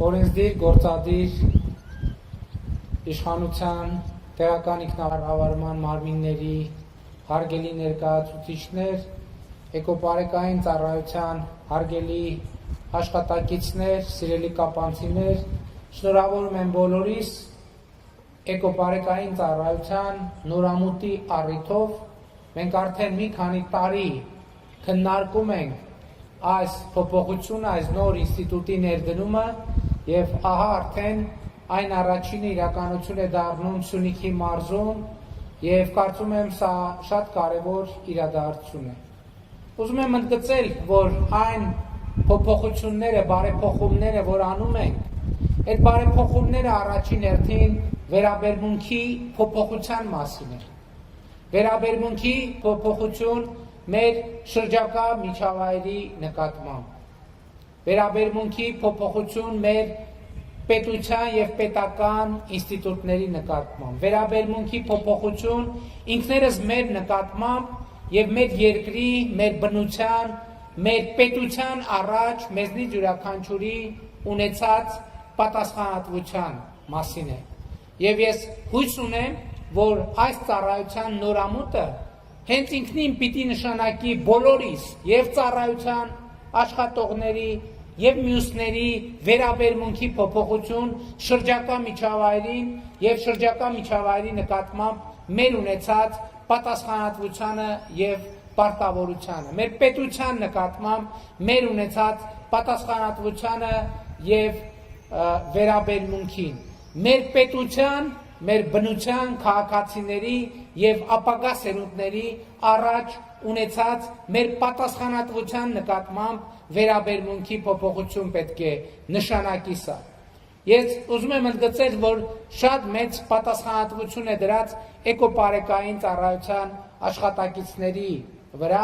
օրենսդիր, գործադիր, իշխանության, տեղական ինքնավարման մարմինների, հարգելի ներկայացուցիչներ, էկոպարեկային ծառայության հարգելի աշխատակիցներ, սիրելի կապանցիներ, շնորհավորում եմ բոլորիս էկոպարեկային ծառայության նորամուտի առիթով մենք արդեն մի քանի տարի քննարկում ենք այս փոփոխությունը, այս նոր ինստիտուտի ներդնումը եւ ահա արդեն այն առաջինը իրականություն է դառնում Սյունիքի մարզում եւ կարծում եմ սա շատ կարեւոր իրադարձություն է։ Ուզում եմ ընդգծել, որ այն փոփոխությունները, բարեփոխումները, որ անում ենք, այդ բարեփոխումները առաջին հերթին վերաբերմունքի փոփոխության մասին է։ Վերաբերմունքի փոփոխություն մեր շրջակա միջավայրի նկատմամբ, վերաբերմունքի փոփոխություն մեր պետության եւ պետական ինստիտուտների նկատմամբ, վերաբերմունքի փոփոխություն ինքներս մեր նկատմամբ եւ մեր երկրի, մեր բնության, մեր պետության առաջ մեզնից յուրաքանչյուրի ունեցած պատասխանատվության մասին է։ Եվ ես հույս ունեմ, որ այս ծառայության նորամուտը հենց ինքնին պիտի նշանակի բոլորիս եւ ծառայության աշխատողների եւ մյուսների վերաբերմունքի փոփոխություն շրջակա միջավայրին եւ շրջակա միջավայրի նկատմամբ մեր ունեցած պատասխանատվությանը եւ պարտավորությանը, մեր պետության նկատմամբ մեր ունեցած պատասխանատվությանը եւ վերաբերմունքին, մեր պետության, մեր բնության, քաղաքացիների եւ ապագա սերունդների առաջ ունեցած մեր պատասխանատվության նկատմամբ վերաբերմունքի փոփոխություն պետք է նշանակի սա։ Ես ուզում եմ ընդգծել, որ շատ մեծ պատասխանատվություն է դրած էկոպարեկային ծառայության աշխատակիցների վրա։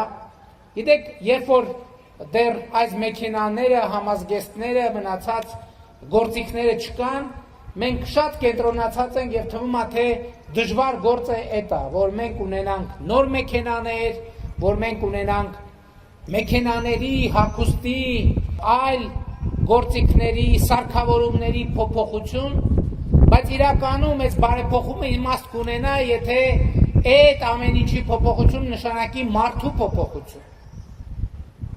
Գիտեք, երբ որ դեռ այս մեքենաները, համազգեստները, մնացած գործիքները չկան, մենք շատ կենտրոնացած ենք եւ թվում է թե դժվար գործ է էտա, որ մենք ունենանք նոր մեքենաներ, որ մենք ունենանք մեքենաների, հագուստի, այլ գործիքների, սարքավորումների փոփոխություն, բայց իրականում այս բարեփոխումը իմաստ կունենա, եթե այդ ամեն ինչի փոփոխություն նշանակի մարդու փոփոխություն։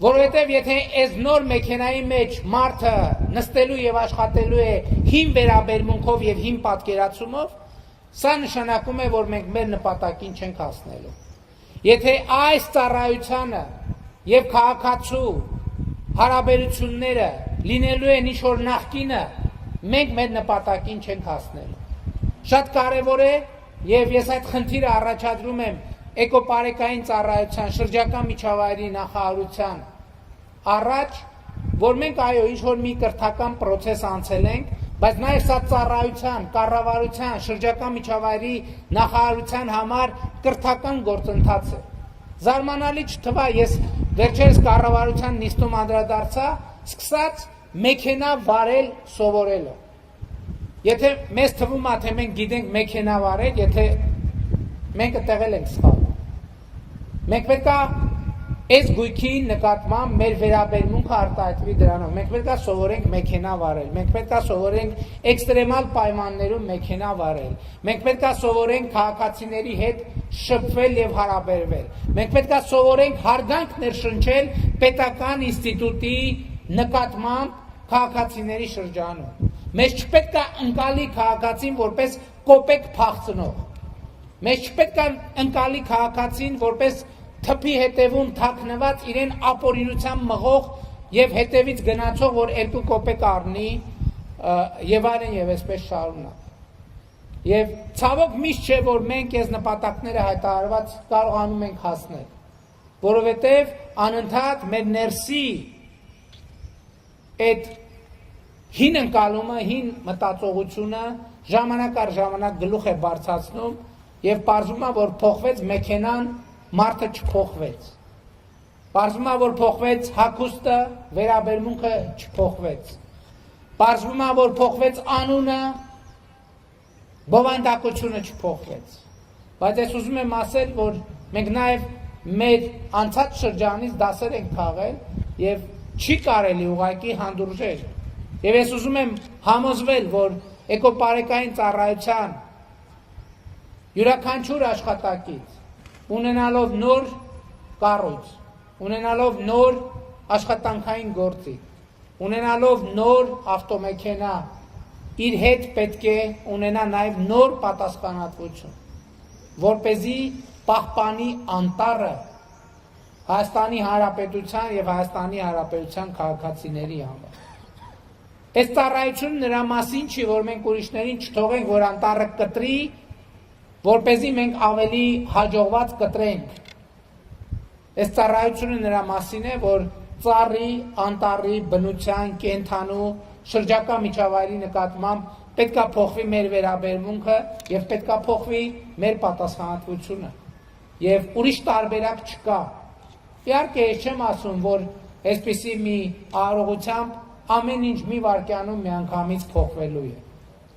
Որովհետև եթե այս նոր մեքենայի մեջ մարդը նստելու եւ աշխատելու է հին վերաբերմունքով եւ հին պատկերացումով, սա նշանակում է, որ մենք մեր նպատակին չենք հասնելու։ Եթե այս ծառայությանը եւ քաղաքացու հարաբերությունները լինելու են ինչ-որ նախկինը, մենք մեր նպատակին չենք հասնելու։ Շատ կարեւոր է եւ ես այդ խնդիրը առաջադրում եմ էկոպարեկային ծառայության շրջակա միջավայրի նախարարության առաջ, որ մենք այո ինչ-որ մի կրթական process անցել ենք, բայց նաեւ սա ծառայության, կառավարության, շրջակա միջավայրի նախարարության համար կրթական գործընթաց է։ Զարմանալի չթվա, ես վերջերս կառավարության նիստում անդրադարձա, սկսած մեքենա վարել սովորելը։ Եթե մեզ թվում է, թե մենք գիտենք մեքենա վարել, եթե մենք տեղել ենք սխալ։ Մենք պետք է այս գույքի նկատմամբ մեր վերաբերմունքը արտահայտվի դրանով։ Մենք պետք է սովորենք մեքենա վարել, մենք պետք է սովորենք էքստրեմալ պայմաններում մեքենա վարել, մենք պետք է սովորենք քաղաքացիների հետ շփվել եւ հարաբերվել, մենք պետք է սովորենք հարգանք ներշնչել պետական ինստիտուտի նկատմամբ քաղաքացիների շրջանում։ Մեզ չպետք է ընկալի քաղաքացին որպես կոպեկ փախցնող։ Մեզ չպետք է ընկալի քաղաքացին որպես թփի հետևում թաքնված իրեն ապօրինությամբ մղող եւ հետևից գնացող, որ 2 կոպեկ առնի եւ այլն եւ այսպես շարունակ։ Եվ ցավոք միշտ չէ, որ մենք այս նպատակները հայտարարված կարողանում ենք հասնել, որովհետեւ անընդհատ մեր ներսի այդ հին ընկալումը, հին մտածողությունը ժամանակ առ ժամանակ գլուխ է բարձրացնում եւ պարզվում է, որ փոխվեց մեքենան, մարդը չփոխվեց։ Պարզվում է, որ փոխվեց հագուստը, վերաբերմունքը չփոխվեց։ Պարզվում է, որ փոխվեց անունը, բովանդակությունը չփոխվեց։ Բայց ես ուզում եմ ասել, որ մենք նաեւ մեր անցած շրջանից դասեր ենք քաղել եւ չի կարելի ուղղակի հանդուրժել Եվ ես ուզում եմ համոզվել, որ էկոպարեկային ծառայության յուրաքանչյուր աշխատակից ունենալով նոր կառույց, ունենալով նոր աշխատանքային գործի, ունենալով նոր ավտոմեքենա, իր հետ պետք է ունենա նաև նոր պատասխանատվություն, որպեսզի պահպանի անտառը Հայաստանի Հանրապետության եւ Հայաստանի Հանրապետության քաղաքացիների համար։ Այս ծառայությունը նրա մասին չի, որ մենք ուրիշներին չթողենք, որ անտառը կտրի, որպեսզի մենք ավելի հաջողված կտրենք։ Այս ծառայությունը նրա մասին է, որ ծառի, անտառի, բնության, կենդանու, շրջակա միջավայրի նկատմամբ պետքա փոխվի մեր վերաբերմունքը եւ պետքա փոխվի մեր պատասխանատվությունը։ Եվ ուրիշ տարբերակ չկա։ Իհարկե, ես չեմ ասում, որ այսպիսի մի արարողությամբ ամեն ինչ մի վայրկյանում միանգամից փոխվելու է։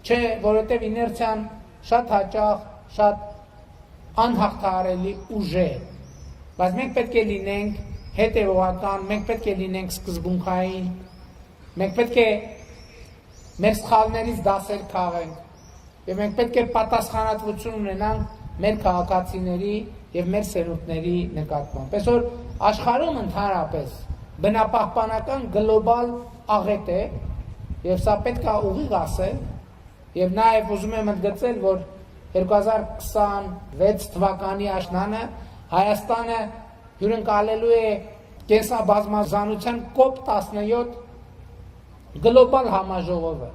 Չէ, որովհետև իներցիան շատ հաճախ, շատ անհաղթահարելի ուժ է։ Բայց մենք պետք է լինենք հետևողական, մենք պետք է լինենք սկզբունքային, մենք պետք է մեր սխալներից դասեր քաղենք եւ մենք պետք է պատասխանատվություն ունենանք մեր քաղաքացիների եւ մեր սերունդների նկատմամբ։ Այսօր աշխարհում ընդհանրապես բնապահպանական գլոբալ աղետ է եւ սա պետք է ուղիղ ասել եւ նաեւ ուզում եմ ընդգծել, որ 2026 թվականի աշնանը Հայաստանը հյուրընկալելու է կենսաբազմազանության COP17 գլոբալ համաժողովը։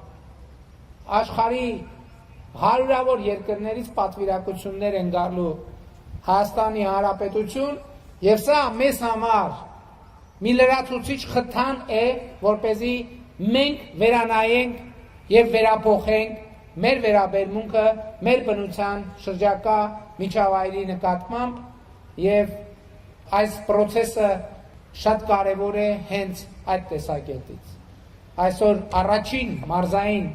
Աշխարհի հարյուրավոր երկրներից պատվիրակություններ են գալու Հայաստանի Հանրապետություն եւ սա մեզ համար մի լրացուցիչ խթան է, որպեսզի մենք վերանայենք եւ վերափոխենք մեր վերաբերմունքը մեր բնության շրջակա միջավայրի նկատմամբ եւ այս process-ը շատ կարեւոր է հենց այդ տեսակետից։ Այսօր առաջին մարզային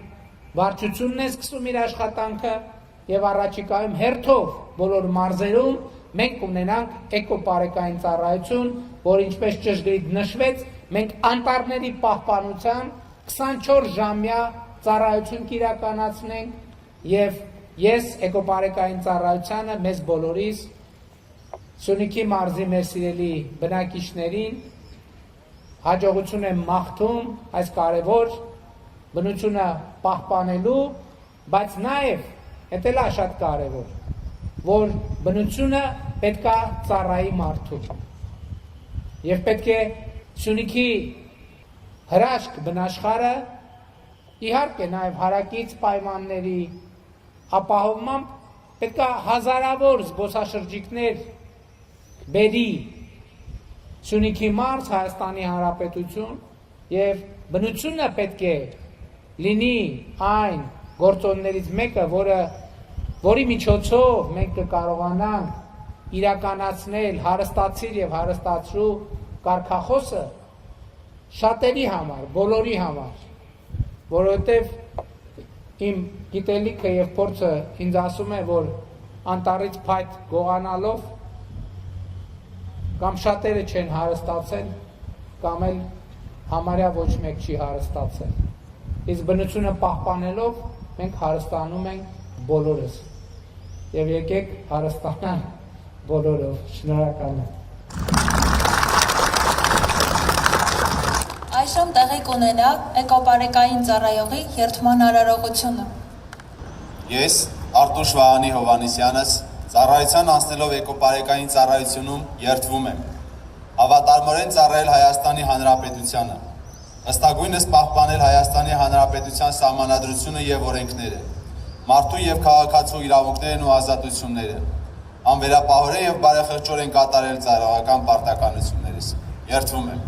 վարչությունն է սկսում իր աշխատանքը եւ առաջիկայում հերթով բոլոր մարզերում մենք ունենանք էկոպարեկային ծառայություն, որ ինչպես ճշգրիտ նշվեց, մենք անտառների պահպանության 24-ժամյա ծառայություն կիրականացնենք եւ ես էկոպարեկային ծառայությանը մեզ բոլորիս Սյունիքի մարզի մեր սիրելի բնակիչներին հաջողություն եմ մաղթում այս կարևոր բնությունը պահպանելու, բայց նաեւ դա էլ է շատ կարևոր, որ բնությունը պետքա ծառայի մարդուն եւ պետք է Սյունիքի հրաշք բնաշխարհը իհարկե նաեւ հարակից պայմանների ապահովմամբ պետքա հազարավոր զբոսաշրջիկներ բերի Սյունիքի մարզ Հայաստանի Հանրապետություն եւ բնությունը պետք է լինի այն գործոններից մեկը, որի միջոցով մենք կկարողանանք իրականացնել հարստացիր եւ հարստացրու կարգախոսը շատերի համար, բոլորի համար, որովհետեւ իմ գիտելիքը եւ փորձը ինձ ասում է, որ անտառից փայտ գողանալով կամ շատերը չեն հարստացել, կամ էլ համարյա ոչ մեկ չի հարստացել։ Իսկ բնությունը պահպանելով մենք հարստանում ենք բոլորս։ Եվ եկեք հարստանանք բոլորով։ Շնորհակալ եմ։ Այժմ տեղի կունենա էկոպարեկային ծառայողի երդման արարողությունը։ Ես Արտուշ Վահանի Հովհաննիսյանս ծառայության անցնելով էկոպարեկային ծառայությունում երդվում եմ հավատարմորեն ծառայել Հայաստանի Հանրապետությանը, ըստագույնս պահպանել Հայաստանի Հանրապետության սահմանադրությունը եւ օրենքները, մարդու եւ քաղաքացու իրավունքներն ու ազատությունները, անվերապահորեն եւ բարեխղճորեն կատարել ծառայական պարտականություններս։ Երդվում եմ։